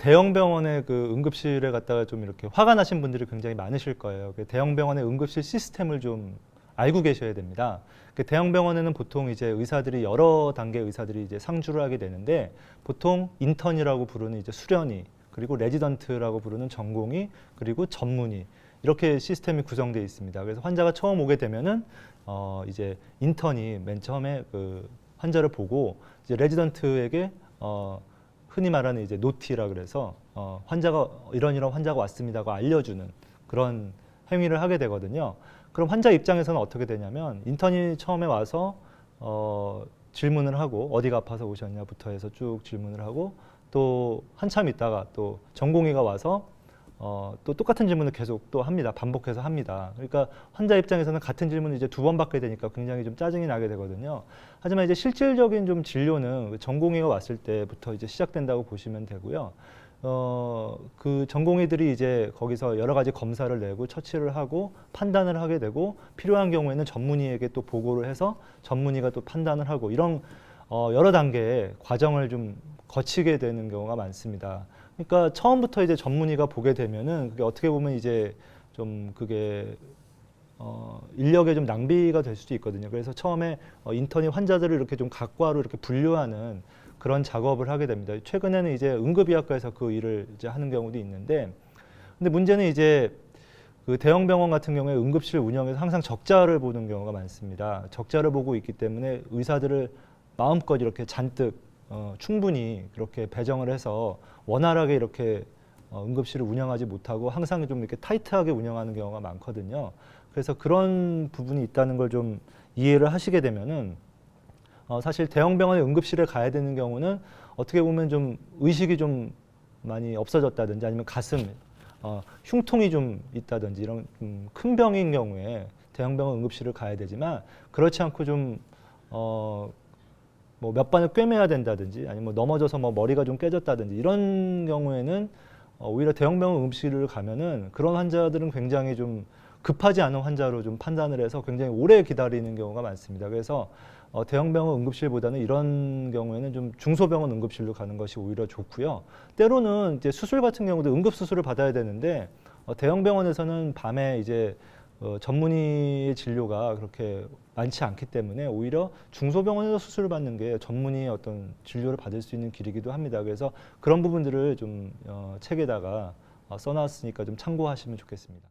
대형 병원의 그 응급실에 갔다가 좀 이렇게 화가 나신 분들이 굉장히 많으실 거예요. 대형 병원의 응급실 시스템을 좀 알고 계셔야 됩니다. 대형 병원에는 보통 이제 의사들이 여러 단계 의사들이 이제 상주를 하게 되는데 보통 인턴이라고 부르는 이제 수련의 그리고 레지던트라고 부르는 전공의 그리고 전문의 이렇게 시스템이 구성되어 있습니다. 그래서 환자가 처음 오게 되면은 이제 인턴이 맨 처음에 그 환자를 보고 이제 레지던트에게 흔히 말하는 이제 노티라 그래서 환자가 이런 환자가 왔습니다고 알려주는 그런 행위를 하게 되거든요. 그럼 환자 입장에서는 어떻게 되냐면 인턴이 처음에 와서 질문을 하고 어디가 아파서 오셨냐부터 해서 쭉 질문을 하고 또 한참 있다가 또 전공의가 와서 또 똑같은 질문을 계속 또 합니다. 반복해서 합니다. 그러니까 환자 입장에서는 같은 질문을 이제 2번 받게 되니까 굉장히 좀 짜증이 나게 되거든요. 하지만 이제 실질적인 좀 진료는 전공의가 왔을 때부터 이제 시작된다고 보시면 되고요. 그 전공의들이 이제 거기서 여러 가지 검사를 내고 처치를 하고 판단을 하게 되고 필요한 경우에는 전문의에게 또 보고를 해서 전문의가 또 판단을 하고 이런 여러 단계의 과정을 좀 거치게 되는 경우가 많습니다. 그러니까 처음부터 이제 전문의가 보게 되면은 그게 어떻게 보면 이제 좀 그게 인력의 좀 낭비가 될 수도 있거든요. 그래서 처음에 인턴이 환자들을 이렇게 좀 각과로 이렇게 분류하는 그런 작업을 하게 됩니다. 최근에는 이제 응급의학과에서 그 일을 이제 하는 경우도 있는데, 근데 문제는 이제 그 대형 병원 같은 경우에 응급실 운영에서 항상 적자를 보는 경우가 많습니다. 적자를 보고 있기 때문에 의사들을 마음껏 이렇게 잔뜩 충분히 그렇게 배정을 해서 원활하게 이렇게 응급실을 운영하지 못하고 항상 좀 이렇게 타이트하게 운영하는 경우가 많거든요. 그래서 그런 부분이 있다는 걸 좀 이해를 하시게 되면은 사실 대형 병원의 응급실에 가야 되는 경우는 어떻게 보면 좀 의식이 좀 많이 없어졌다든지 아니면 가슴 흉통이 좀 있다든지 이런 큰 병인 경우에 대형 병원 응급실을 가야 되지만 그렇지 않고 좀 뭐 몇 번을 꿰매야 된다든지 아니면 뭐 넘어져서 뭐 머리가 좀 깨졌다든지 이런 경우에는 오히려 대형 병원 응급실을 가면은 그런 환자들은 굉장히 좀 급하지 않은 환자로 좀 판단을 해서 굉장히 오래 기다리는 경우가 많습니다. 그래서 대형 병원 응급실보다는 이런 경우에는 좀 중소병원 응급실로 가는 것이 오히려 좋고요. 때로는 이제 수술 같은 경우도 응급 수술을 받아야 되는데 대형 병원에서는 밤에 이제 전문의의 진료가 그렇게 많지 않기 때문에 오히려 중소병원에서 수술을 받는 게 전문의의 어떤 진료를 받을 수 있는 길이기도 합니다. 그래서 그런 부분들을 좀 책에다가 써놨으니까 좀 참고하시면 좋겠습니다.